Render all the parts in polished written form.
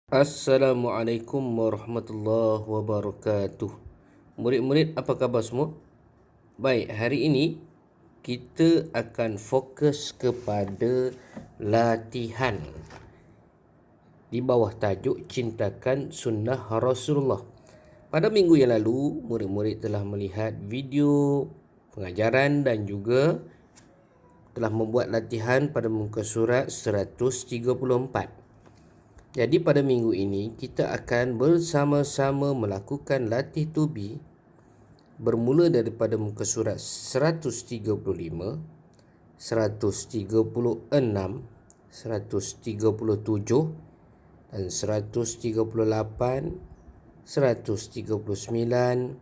Assalamualaikum warahmatullahi wabarakatuh. Murid-murid, apa khabar semua? Baik, hari ini kita akan fokus kepada latihan di bawah tajuk Cintakan Sunnah Rasulullah. Pada minggu yang lalu, murid-murid telah melihat video pengajaran dan juga telah membuat latihan pada muka surat 134. Jadi pada minggu ini kita akan bersama-sama melakukan latih tubi bermula daripada muka surat 135, 136, 137 dan 138, 139,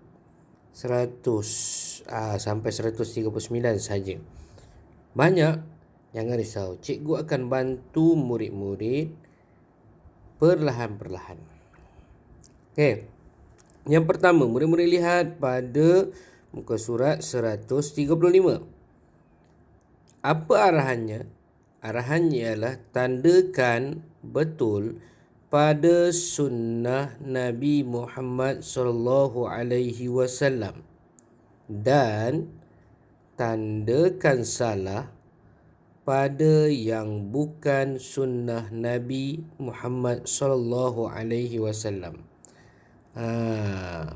100 sampai 139 saja. Banyak, jangan risau. Cikgu akan bantu murid-murid perlahan-perlahan. Okey. Yang pertama, murid-murid lihat pada muka surat 135. Apa arahannya? Arahannya ialah tandakan betul pada sunnah Nabi Muhammad sallallahu alaihi wasallam dan tandakan salah pada yang bukan sunnah Nabi Muhammad sallallahu alaihi wasallam.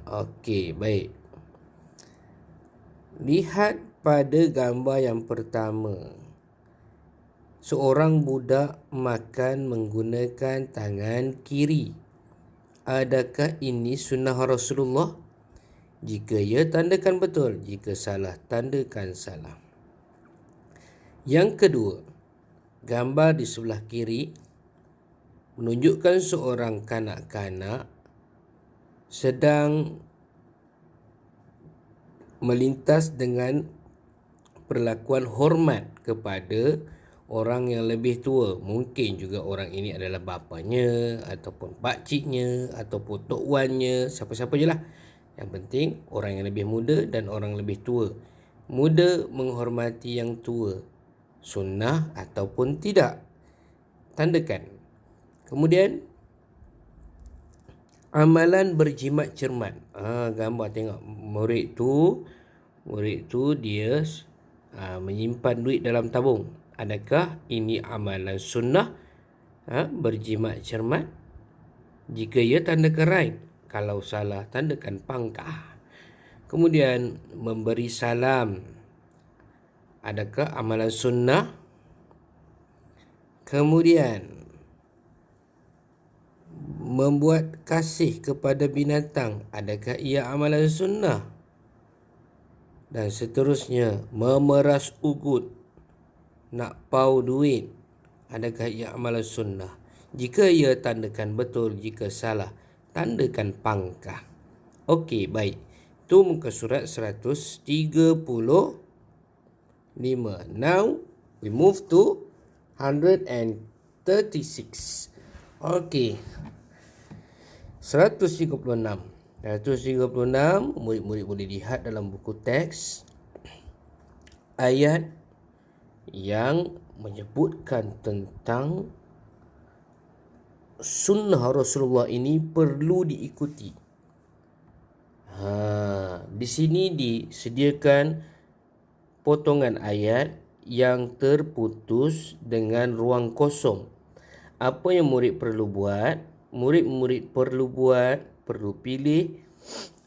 Okey, baik. Lihat pada gambar yang pertama. Seorang budak makan menggunakan tangan kiri. Adakah ini sunnah Rasulullah? Jika ya, tandakan betul. Jika salah, tandakan salah. Yang kedua, gambar di sebelah kiri menunjukkan seorang kanak-kanak sedang melintas dengan perlakuan hormat kepada orang yang lebih tua. Mungkin juga orang ini adalah bapanya ataupun pakciknya ataupun tok wannya, siapa-siapa je lah. Yang penting orang yang lebih muda dan orang lebih tua. Muda menghormati yang tua. Sunnah ataupun tidak, tandakan. Kemudian amalan berjimat cermat. Gambar tengok murid tu dia menyimpan duit dalam tabung. Adakah ini amalan sunnah berjimat cermat? Jika ya, tandakan right. Kalau salah, tandakan pangkah. Kemudian memberi salam. Adakah amalan sunnah? Kemudian membuat kasih kepada binatang. Adakah ia amalan sunnah? Dan seterusnya, memeras ugut, nak pau duit. Adakah ia amalan sunnah? Jika ia, tandakan betul. Jika salah, tandakan pangkah. Okey, baik. Itu muka surat 135. Now we move to 136. Okey. 136. Murid-murid boleh lihat dalam buku teks ayat yang menyebutkan tentang sunnah Rasulullah ini perlu diikuti. Di sini disediakan potongan ayat yang terputus dengan ruang kosong. Apa yang murid perlu buat? Murid-murid perlu pilih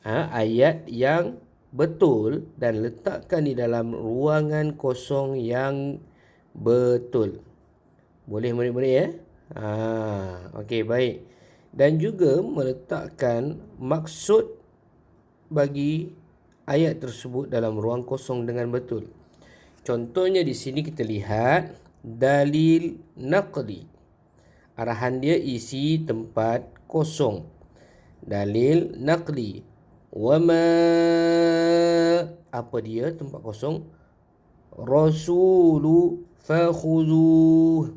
ayat yang betul dan letakkan di dalam ruangan kosong yang betul. Boleh murid-murid ya? Okey, baik. Dan juga meletakkan maksud bagi ayat tersebut dalam ruang kosong dengan betul. Contohnya di sini kita lihat dalil naqli. Arahan dia isi tempat kosong. Dalil naqli. Wama, apa dia tempat kosong? Rasulu fakhuzuh,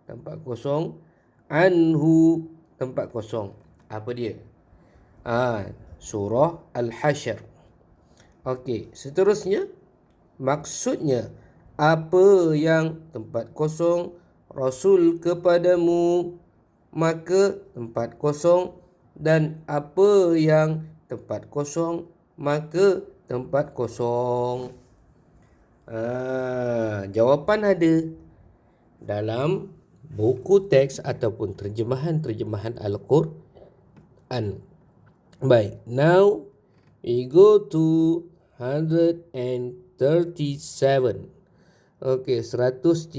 tempat kosong. Anhu, tempat kosong. Apa dia? Surah Al-Hasyr. Okey, seterusnya maksudnya apa yang tempat kosong Rasul kepadamu maka tempat kosong, dan apa yang tempat kosong maka tempat kosong. Jawapan ada dalam buku teks ataupun terjemahan Al-Quran. Baik, now we go to 137. Okey, 137.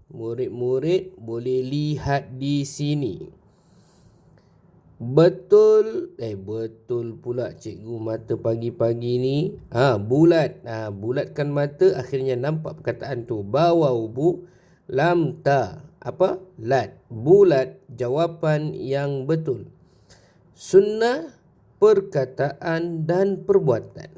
Murid-murid boleh lihat di sini. Betul pula cikgu mata pagi-pagi ni. Bulat. Bulatkan mata, akhirnya nampak perkataan tu. Bawau bu lam ta. Apa? Lat. Bulat, jawapan yang betul. Sunnah, perkataan dan perbuatan.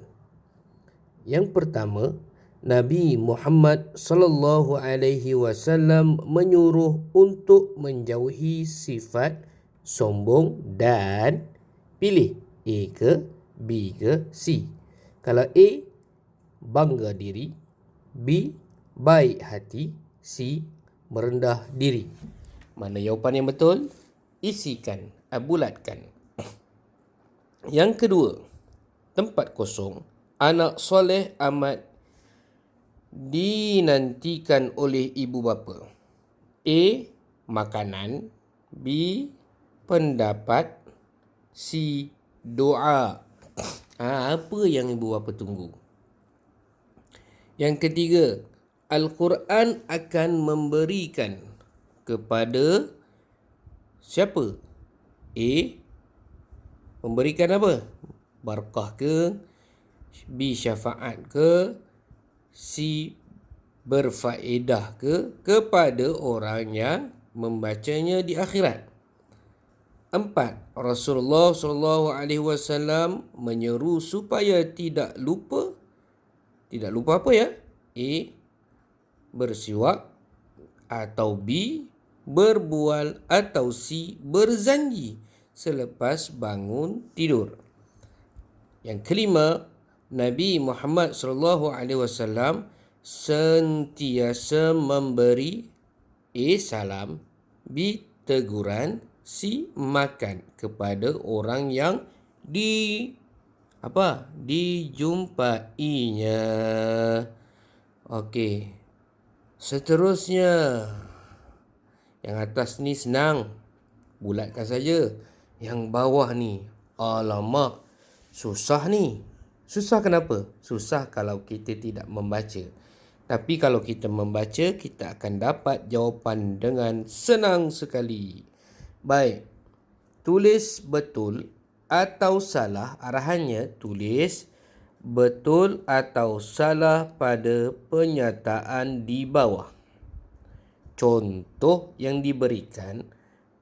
Yang pertama, Nabi Muhammad sallallahu alaihi wasallam menyuruh untuk menjauhi sifat sombong dan pilih A ke B ke C. Kalau A, bangga diri, B, baik hati, C, merendah diri. Mana jawapan yang betul? Isikan, bulatkan. Yang kedua, tempat kosong. Anak soleh amat dinantikan oleh ibu bapa. A, makanan, B, pendapat, C, doa. Apa yang ibu bapa tunggu? Yang ketiga, Al-Quran akan memberikan kepada siapa? A, memberikan apa? Barakah ke? B, syafaat ke? C, berfaedah ke? Kepada orang yang membacanya di akhirat. 4. Rasulullah SAW menyeru supaya tidak lupa apa ya? A, bersiwak, atau B, berbual, atau C, berzanji selepas bangun tidur. Yang kelima, Nabi Muhammad SAW sentiasa memberi A, salam, B, teguran, C, makan kepada orang yang dijumpainya. Okey. Seterusnya, yang atas ni senang, bulatkan saja. Yang bawah ni, alamak, susah ni. Susah kenapa? Susah kalau kita tidak membaca. Tapi kalau kita membaca, kita akan dapat jawapan dengan senang sekali. Baik, tulis betul atau salah. Arahannya tulis betul atau salah pada pernyataan di bawah. Contoh yang diberikan,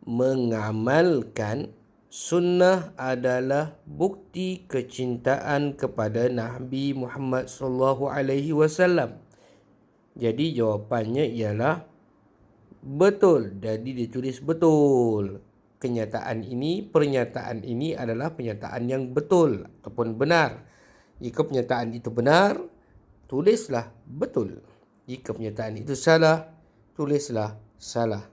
mengamalkan sunnah adalah bukti kecintaan kepada Nabi Muhammad SAW. Jadi jawapannya ialah betul. Jadi ditulis betul. Pernyataan ini adalah pernyataan yang betul ataupun benar. Jika pernyataan itu benar, tulislah betul. Jika pernyataan itu salah, tulislah salah.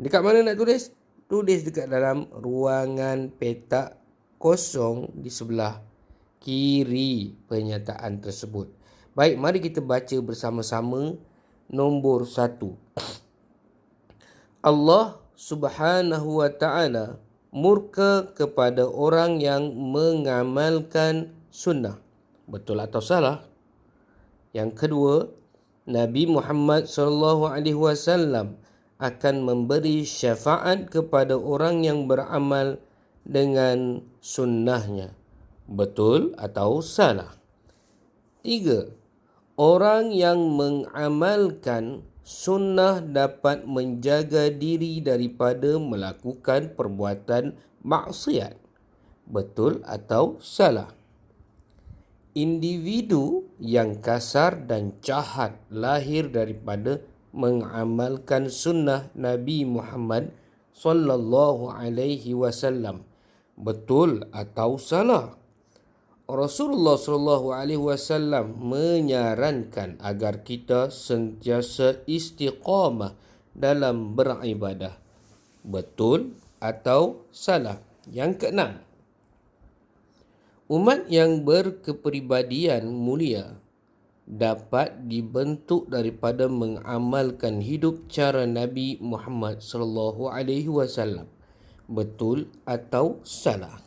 Dekat mana nak tulis? Tulis dekat dalam ruangan petak kosong di sebelah kiri pernyataan tersebut. Baik, mari kita baca bersama-sama nombor 1. Allah Subhanahu wa ta'ala murka kepada orang yang mengamalkan sunnah. Betul atau salah? Yang kedua, Nabi Muhammad SAW akan memberi syafaat kepada orang yang beramal dengan sunnahnya. Betul atau salah? 3. Orang yang mengamalkan sunnah dapat menjaga diri daripada melakukan perbuatan maksiat. Betul atau salah? Individu yang kasar dan jahat lahir daripada mengamalkan sunnah Nabi Muhammad sallallahu alaihi wasallam. Betul atau salah? Rasulullah SAW menyarankan agar kita sentiasa istiqamah dalam beribadah. Betul atau salah? Yang keenam, umat yang berkepribadian mulia dapat dibentuk daripada mengamalkan hidup cara Nabi Muhammad SAW. Betul atau salah?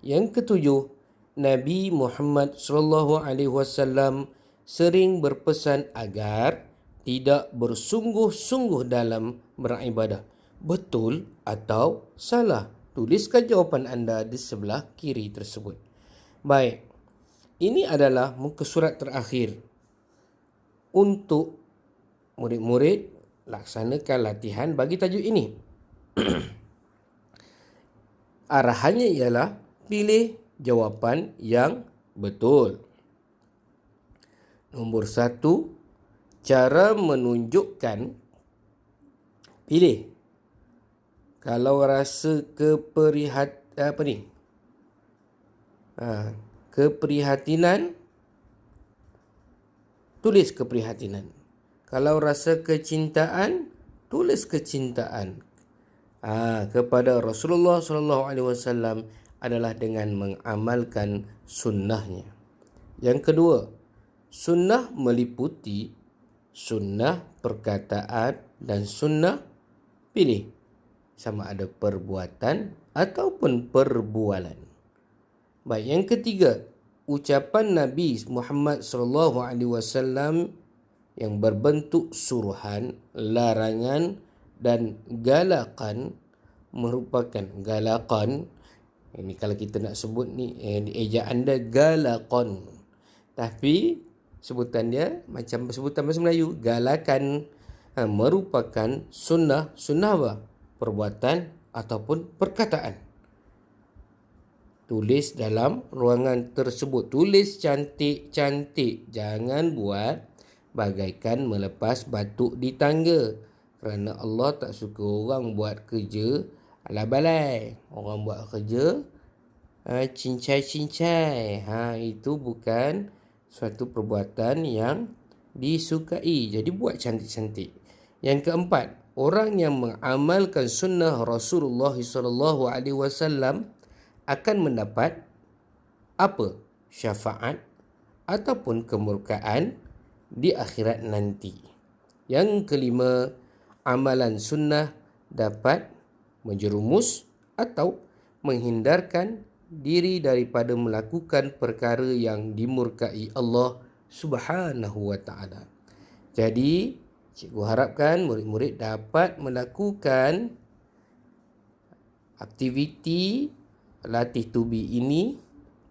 Yang ketujuh, Nabi Muhammad SAW sering berpesan agar tidak bersungguh-sungguh dalam beribadah. Betul atau salah? Tuliskan jawapan anda di sebelah kiri tersebut. Baik, ini adalah muka surat terakhir untuk murid-murid laksanakan latihan bagi tajuk ini. Arahannya ialah pilih jawapan yang betul. Nombor 1, cara menunjukkan. Pilih. Kalau rasa keprihatinan, tulis keprihatinan. Kalau rasa kecintaan, tulis kecintaan kepada Rasulullah SAW adalah dengan mengamalkan sunnahnya. Yang kedua, sunnah meliputi sunnah perkataan dan sunnah pilih, sama ada perbuatan ataupun perbualan. Baik, yang ketiga, ucapan Nabi Muhammad SAW yang berbentuk suruhan, larangan dan galakan merupakan galakan. Ini kalau kita nak sebut ni, ejaan dia galakon. Tapi sebutan dia macam sebutan bahasa Melayu, galakan. Merupakan sunnah. Sunnah apa? Perbuatan ataupun perkataan. Tulis dalam ruangan tersebut. Tulis cantik-cantik. Jangan buat bagaikan melepas batuk di tangga. Kerana Allah tak suka orang buat kerja alai-balai. Orang buat kerja cincai-cincai. Itu bukan suatu perbuatan yang disukai. Jadi buat cantik-cantik. Yang keempat, orang yang mengamalkan sunnah Rasulullah SAW akan mendapat apa? Syafaat ataupun kemurkaan di akhirat nanti. Yang kelima, amalan sunnah dapat menjerumus atau menghindarkan diri daripada melakukan perkara yang dimurkai Allah Subhanahu wa taala. Jadi, cikgu harapkan murid-murid dapat melakukan aktiviti latih tubi ini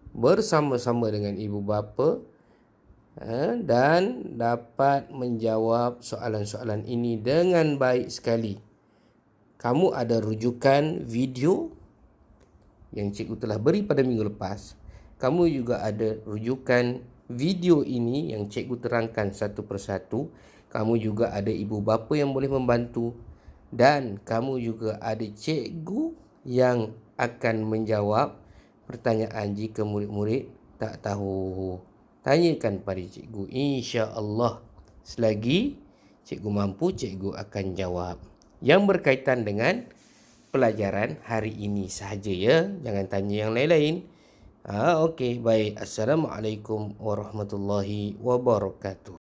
bersama-sama dengan ibu bapa dan dapat menjawab soalan-soalan ini dengan baik sekali. Kamu ada rujukan video yang cikgu telah beri pada minggu lepas. Kamu juga ada rujukan video ini yang cikgu terangkan satu persatu. Kamu juga ada ibu bapa yang boleh membantu. Dan kamu juga ada cikgu yang akan menjawab pertanyaan jika murid-murid tak tahu. Tanyakan pada cikgu. InsyaAllah selagi cikgu mampu, cikgu akan jawab. Yang berkaitan dengan pelajaran hari ini sahaja ya. Jangan tanya yang lain-lain. Okey, baik. Assalamualaikum warahmatullahi wabarakatuh.